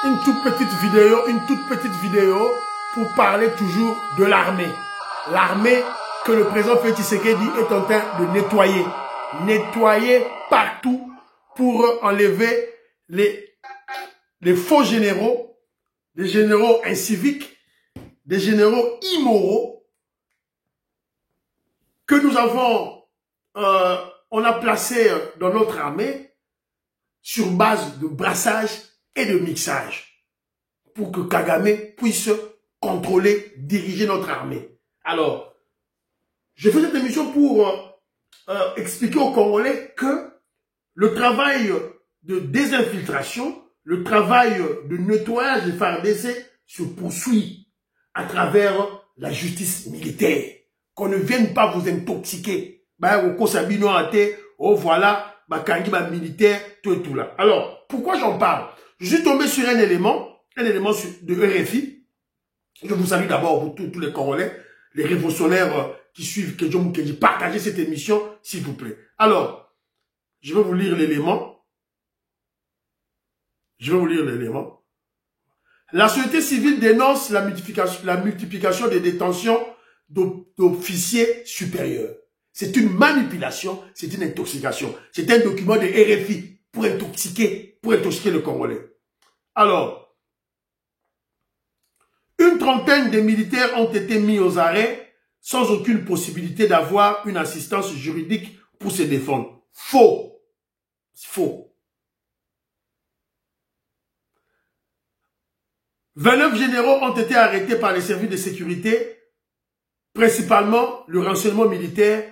une toute petite vidéo pour parler toujours de l'armée. L'armée que le président Félix Tshisekedi est en train de nettoyer. Nettoyer partout pour enlever les faux généraux, des généraux inciviques, des généraux immoraux que nous avons, on a placé dans notre armée sur base de brassage et de mixage pour que Kagame puisse contrôler, diriger notre armée. Alors, je fais cette émission pour expliquer aux Congolais que le travail de désinfiltration, le travail de nettoyage des FARDC se poursuit à travers la justice militaire. Qu'on ne vienne pas vous intoxiquer. Oh voilà, militaire, tout et tout là. Alors, pourquoi j'en parle? Je suis tombé sur un élément de RFI. Je vous salue d'abord pour tous les Congolais, les révolutionnaires qui suivent Kedjo Mukendi. Partagez cette émission, s'il vous plaît. Alors, je vais vous lire l'élément. La société civile dénonce la multiplication des détentions d'officiers supérieurs. C'est une manipulation, c'est une intoxication. C'est un document de RFI pour intoxiquer le Congolais. Alors, une trentaine de militaires ont été mis aux arrêts sans aucune possibilité d'avoir une assistance juridique pour se défendre. Faux. Faux. 29 généraux ont été arrêtés par les services de sécurité, principalement le renseignement militaire,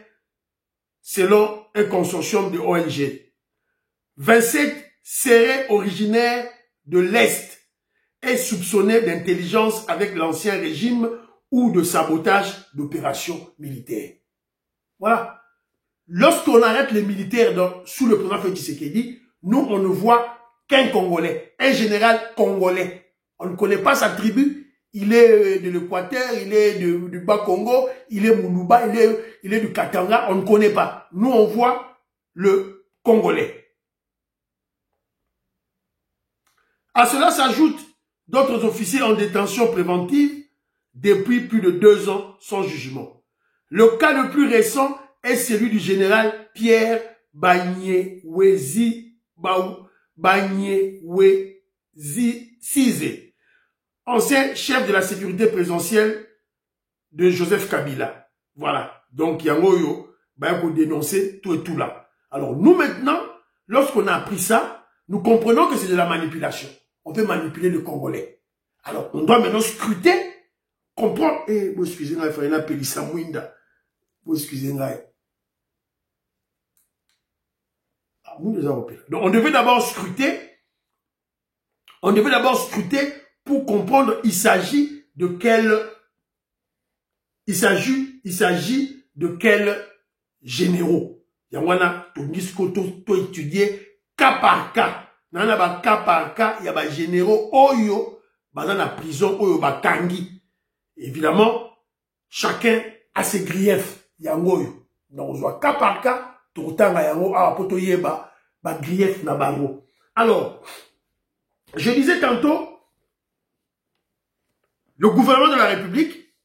selon un consortium de ONG. 27 seraient originaires de l'Est et soupçonnés d'intelligence avec l'ancien régime ou de sabotage d'opérations militaires. Voilà. Lorsqu'on arrête les militaires sous le président Félix Tshisekedi, nous, on ne voit qu'un Congolais, un général congolais. On ne connaît pas sa tribu. Il est de l'Équateur, il est du Bas-Congo, il est Moulouba, il est du Katanga. On ne connaît pas. Nous, on voit le Congolais. À cela s'ajoutent d'autres officiers en détention préventive depuis plus de 2 ans sans jugement. Le cas le plus récent est celui du général Pierre Banyewezi Sizé, ancien chef de la sécurité présidentielle de Joseph Kabila. Voilà. Donc, Yangoyo, il faut dénoncer tout et tout là. Alors, nous maintenant, lorsqu'on a appris ça, nous comprenons que c'est de la manipulation. On veut manipuler le Congolais. Alors, on doit maintenant scruter, comprendre. Eh, vous excusez-moi, il faut une appellissa mouinda. Vous excusez-moi. Donc, on devait d'abord scruter. On devait d'abord scruter pour comprendre, il s'agit de quels généraux. Yangwana, to étudier cas par cas. Nana ba cas par cas, il y a ba généraux oyo, ba dans la prison oyo ba tangi. Évidemment, chacun a ses griefs. Yangoyo. Donc, on voit cas par cas, tout tanga yango a poto yeba ba grief na bango. Alors, je disais tantôt, le gouvernement de la République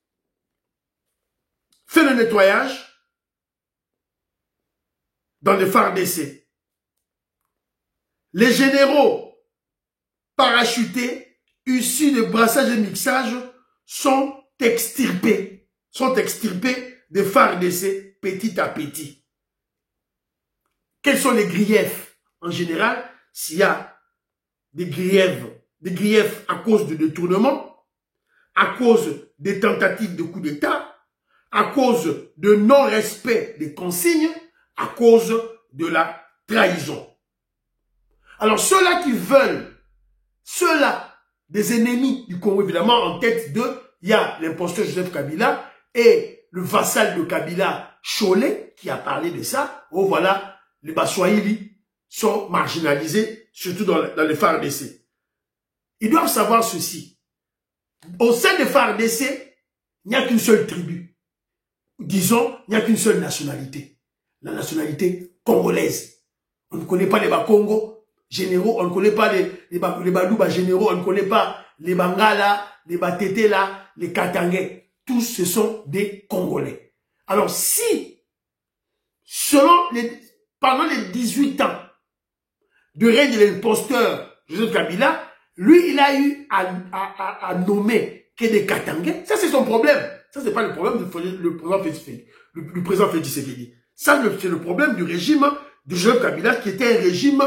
fait le nettoyage dans les FARDC. Les généraux parachutés, issus de brassage et mixage, sont extirpés des FARDC petit à petit. Quels sont les griefs? En général, s'il y a des griefs à cause de détournement, à cause des tentatives de coup d'État, à cause de non-respect des consignes, à cause de la trahison. Alors ceux-là qui veulent, ceux-là des ennemis du Congo, évidemment, en tête d'eux, il y a l'imposteur Joseph Kabila et le vassal de Kabila, Cholet, qui a parlé de ça. Oh voilà, les Baswahili sont marginalisés, surtout dans les FARDC. Ils doivent savoir ceci. Au sein des FARDC, il n'y a qu'une seule tribu. Disons, il n'y a qu'une seule nationalité. La nationalité congolaise. On ne connaît pas les Bakongo. généraux, on ne connaît pas les Balouba généraux, on ne connaît pas les Bangala, les Batetela, les Katangais. Tous ce sont des Congolais. Alors si, pendant les 18 ans de règne de l'imposteur Joseph Kabila, lui, il a eu à nommer que des Katangais, ça c'est son problème. Ça c'est pas le problème du président Félix Tshisekedi. Ça c'est le problème du régime de Joseph Kabila, qui était un régime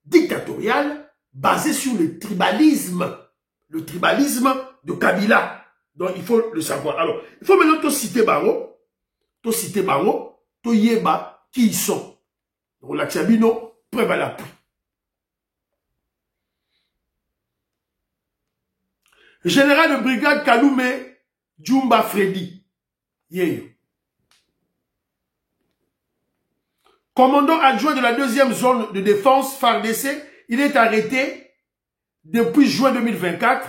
dictatorial basé sur le tribalisme de Kabila. Donc il faut le savoir. Alors, il faut maintenant citer Baro, Yeba, qui ils sont. Donc la Tchabino, preuve à l'appui. Général de brigade Kaloume Djumba Freddy. Yeyo. Commandant adjoint de la 2e zone de défense FARDC, il est arrêté depuis juin 2024.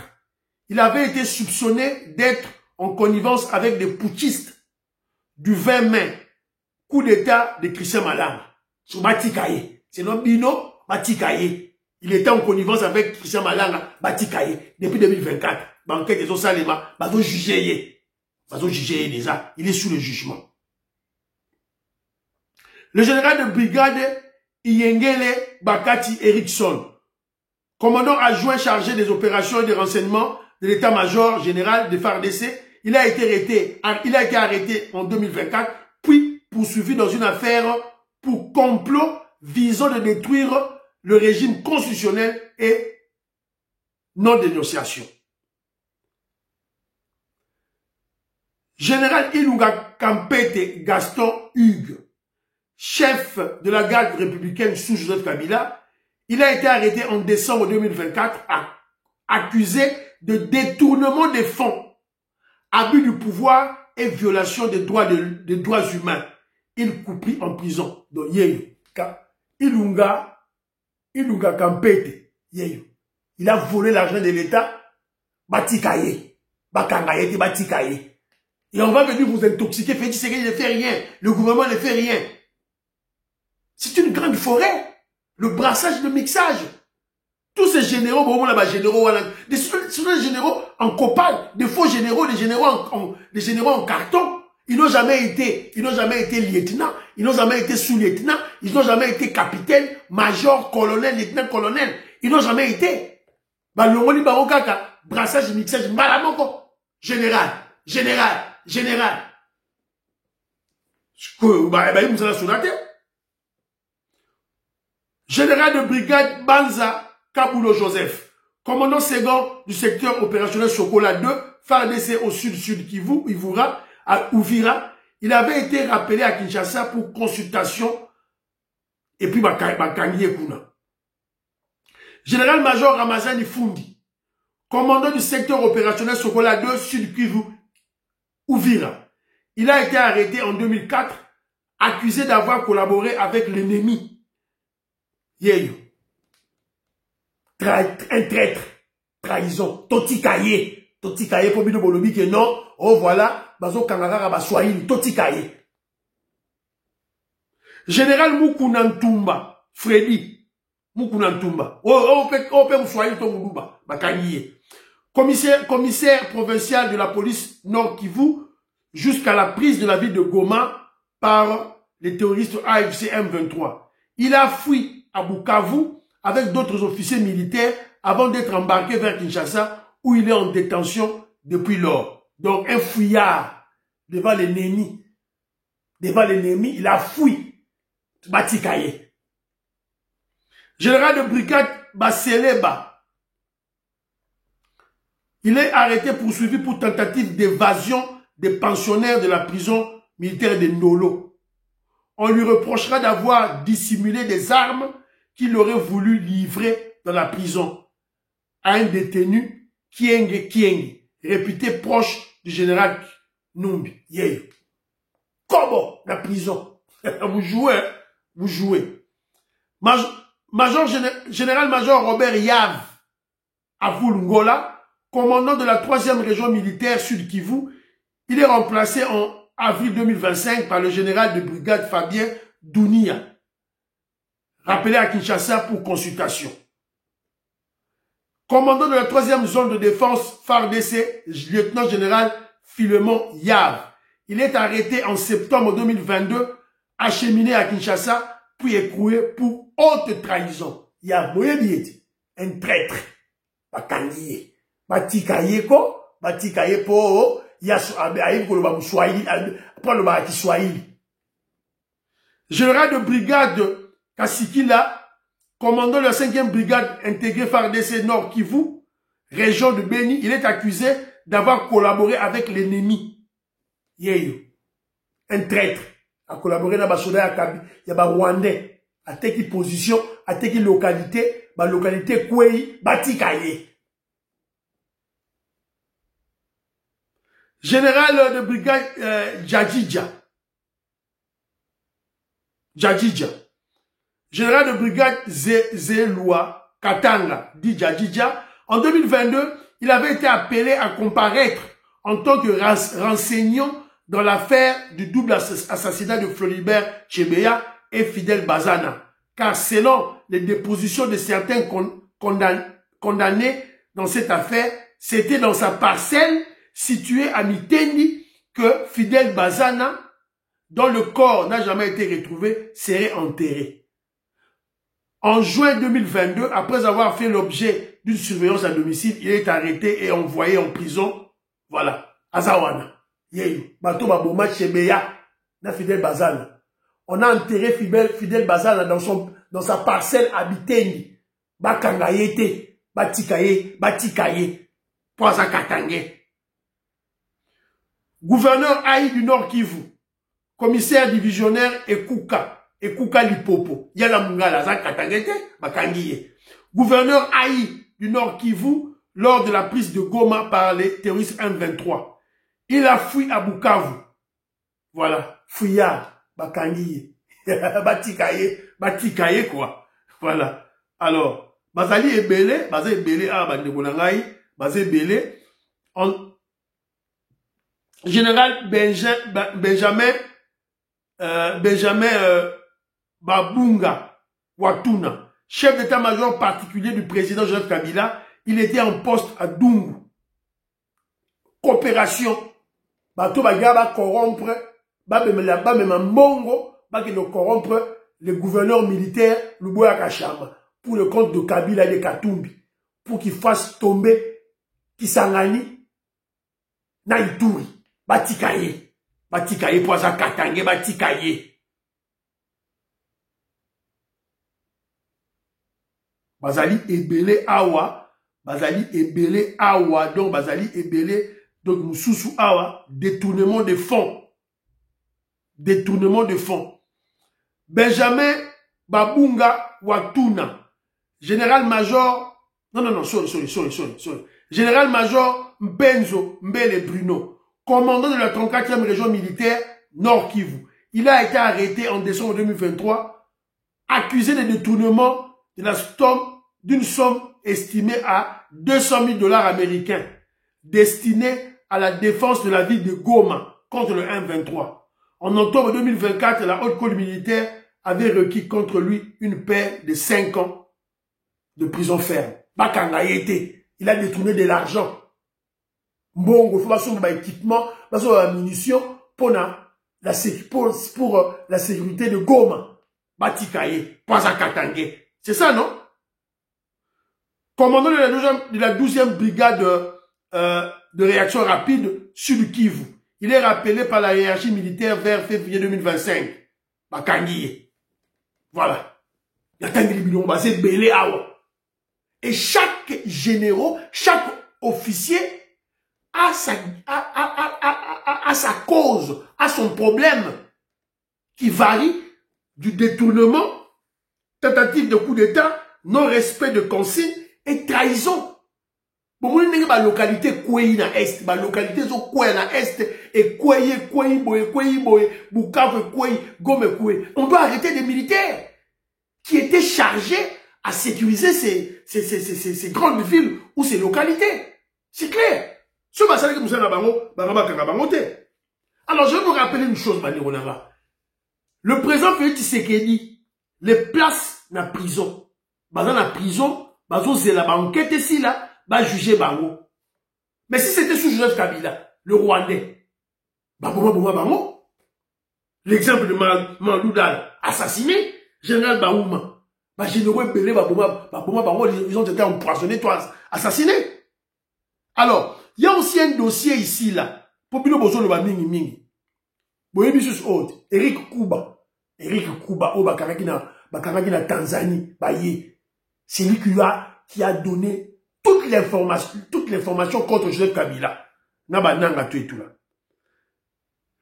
Il avait été soupçonné d'être en connivence avec des putschistes du 20 mai. Coup d'état de Christian Malanga. Sur Batikaye. C'est notre bino, Batikaye. Il était en connivence avec Christian Malanga, Batikaye, depuis 2024. Banquette des Osalema, Bazo jugé. Bazo jugé déjà. Il est sous le jugement. Le général de brigade Iyengele Bakati Erickson, commandant adjoint chargé des opérations et des renseignements de l'état-major général de FARDC, il a été arrêté en 2024, puis poursuivi dans une affaire pour complot visant de détruire le régime constitutionnel et non-dénonciation. Général Ilunga Kampete Gaston Hugues, chef de la garde républicaine sous Joseph Kabila, il a été arrêté en décembre 2024, accusé de détournement des fonds, abus du pouvoir et violation des droits humains. Il couprit en prison. Donc, Yeyo, Ilunga Kampete, Yeyo, il a volé l'argent de l'État, Batikaye, Bakangaye, Batikaye. Et on va venir vous intoxiquer, Félix Tshisekedi ne fait rien, le gouvernement ne fait rien. C'est une grande forêt. Le brassage, le mixage. Tous ces généraux, des généraux en copal, des faux généraux, des généraux en carton. Ils n'ont jamais été lieutenants, ils n'ont jamais été sous-lieutenants, ils n'ont jamais été capitaine, major, colonel, lieutenant-colonel. Ils n'ont jamais été. Brassage, mixage, général. Général de brigade Banza Kabulo Joseph, commandant second du secteur opérationnel Sokola 2, FARDC au sud Kivu, à Uvira. Il avait été rappelé à Kinshasa pour consultation et puis Bakangiye Kuna. Général-major Ramazani Fundi, commandant du secteur opérationnel Sokola 2, sud Kivu, Uvira. Il a été arrêté en 2004, accusé d'avoir collaboré avec l'ennemi. Yeyo. Un traître. Trahison. Totikaye pour Bino Bolobi que non. Oh voilà. Bazo Kangara Baswahili. Totikaye. Général Mukunantumba. Freddy. Mukunantumba. Oh, pe Mswahili to Muluba. Bakangiye. Commissaire provincial de la police Nord Kivu jusqu'à la prise de la ville de Goma par les terroristes AFC M23. Il a fui à Bukavu avec d'autres officiers militaires avant d'être embarqué vers Kinshasa où il est en détention depuis lors. Donc un fouillard devant l'ennemi. Il a fui. Batikaye. Général de brigade Baseleba. Il est arrêté poursuivi pour tentative d'évasion des pensionnaires de la prison militaire de Ndolo. On lui reprochera d'avoir dissimulé des armes qu'il aurait voulu livrer dans la prison à un détenu Kienge, réputé proche du général Numbi. Yeyo. Comment la prison? Vous jouez. Général-major Robert Yav Avulungola, commandant de la 3e région militaire Sud Kivu, il est remplacé en avril 2025 par le général de brigade Fabien Dounia. rappelé à Kinshasa pour consultation. Commandant de la 3e zone de défense FARDC, lieutenant-général Philemon Yav. Il est arrêté en septembre 2022, acheminé à Kinshasa, puis écroué pour haute trahison. Yav, un traître. Bakangiye. Batikaye ko, batikaye po, yasu ko lo Swahili, après le ba Swahili. Général de brigade Kasikila, commandant de la 5e brigade intégrée FARDC Nord Kivu, région de Beni, il est accusé d'avoir collaboré avec l'ennemi. Yeyo. Un traître. A collaboré dans Basoda Akabi. Il y a Rwandais. A teki position, a teki localité, localité Kwei, Batikaye. Général de brigade Djadjidja. Général de brigade Zeloua Katanga, dit Djadjidja. En 2022, il avait été appelé à comparaître en tant que renseignant dans l'affaire du double assassinat de Floribert Chebeya et Fidel Bazana. Car selon les dépositions de certains condamnés dans cette affaire, c'était dans sa parcelle située à Mitendi que Fidel Bazana, dont le corps n'a jamais été retrouvé, serait enterré. En juin 2022, après avoir fait l'objet d'une surveillance à domicile, il est arrêté et envoyé en prison. Voilà, Azawana. Yeyo, Bato Baboma Chebeya, na Fidel Bazana. On a enterré Fidel Bazana dans sa parcelle à Mitendi. Bakangayete, Batikaye, Poisa Katangé. Gouverneur Aïe du Nord Kivu, commissaire divisionnaire Ekuka Lipopo, Yala Mungala, Zakatangete, Bakangiye. Gouverneur Aïe du Nord Kivu, lors de la prise de Goma par les terroristes M23. Il a fui à Bukavu. Voilà, fouillard, Bakangiye. Batikaye quoi. Voilà. Alors, Bazali Ebele, général Benjamin Babunga Watuna, chef d'état-major particulier du président Joseph Kabila, il était en poste à Dungu. Coopération. Bato Bagaba corrompre, corrompre les gouverneurs militaires, Luboya Kachama, pour le compte de Kabila et de Katumbi, pour qu'il fasse tomber Kisangani, Naituri. Batikaye, Poisa Katangé, Batikaye. Bazali Ebele Awa, donc Bazali Ebele, donc Moussousou Awa, détournement de fonds. Benjamin Babunga Watuna, général-major, sorry. Général-major Mbenzo Mbele Bruno, commandant de la 34e région militaire Nord Kivu. Il a été arrêté en décembre 2023, accusé de détournement d'une somme estimée à 200 000 $ américains, destinée à la défense de la ville de Goma contre le M23. En octobre 2024, la haute cour militaire avait requis contre lui une peine de 5 ans de prison ferme. Bakangayete, il a détourné de l'argent. Bon, il faut passer équipement, passer munitions pour la sécurité de Goma. Batikaye, Poisa Katangé. C'est ça, non? Commandant de la 12e brigade de réaction rapide sur le Kivu. Il est rappelé par la hiérarchie militaire vers février 2025. Bakangiye. Voilà. Et chaque général, chaque officier a sa cause, a son problème qui varie du détournement, tentative de coup d'État, non-respect de consignes et trahison. Bon, on a une localité Kwei na Est, la localité zo Kwei na Est, et Kwei boye, Bukavu Kwei, Gome Kwei. On doit arrêter des militaires qui étaient chargés à sécuriser ces grandes villes ou ces localités. C'est clair. Alors, je vais vous rappeler une chose, le président Félix Tshisekedi, les places na prison. Baza na prison, bazo zela ba enquête ici là, ba juger bango. Mais si c'était sous Joseph Kabila, le Rwandais, bango. L'exemple de Maloudal, assassiné, général Baouma. Bah, généraux Belé, ils ont été empoisonnés, toi, assassinés. Alors, il y a aussi un dossier ici, là. Popino Bozo le Mingi Mingi. Boye Bissus Haute, Eric Kuba, au Bakaraki na Tanzanie, Baye. C'est lui qui a donné toute l'information contre Joseph Kabila. Nanga tué tout là.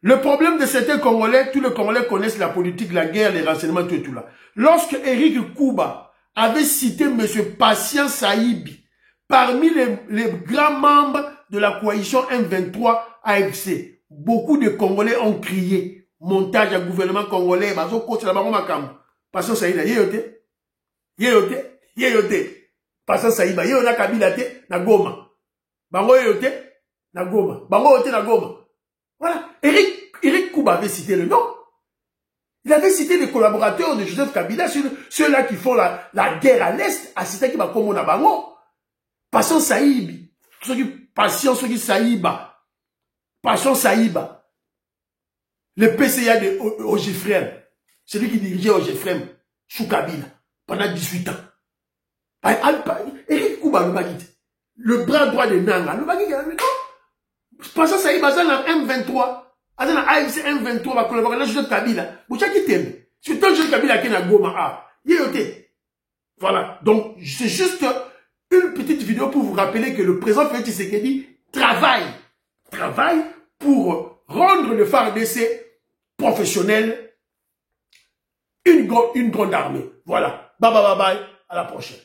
Le problème de certains Congolais, tous les Congolais connaissent la politique, la guerre, les renseignements, tout et tout là. Lorsque Eric Kuba avait cité M. Patient Saïbi parmi les grands membres de la coalition M23 AFC, beaucoup de Congolais ont crié montage à gouvernement congolais, bazo coach la bango makambo. Patient Saïbi, yeyote. Patient Saïbi, yeyote Kabila te na Goma. Bango yeyote na Goma. Bango yeyote na Goma. Voilà. Eric Kuba avait cité le nom. Il avait cité les collaborateurs de Joseph Kabila, ceux-là qui font la guerre à l'Est, assisté qui va comme on a bango. Patient Saïbi. Patient Saïba. Patient Saïba. Le PCA de Ogifrem. Celui qui dirigeait Ogifrem sous Kabila pendant 18 ans. Eric Kuba le bagit. Le bras droit de Nanga. Le bagit, non? Patient Saïba, c'est dans M23. Dans AFC M23, va collaborer avec Joseph Kabila. Vous savez qui t'aime? C'est tant Joseph Kabila qui est dans Goma. Voilà. Donc, c'est juste une petite vidéo pour vous rappeler que le président Félix Tshisekedi travaille pour rendre le FARDC professionnel une grande armée. Voilà. Bye bye bye bye. À la prochaine.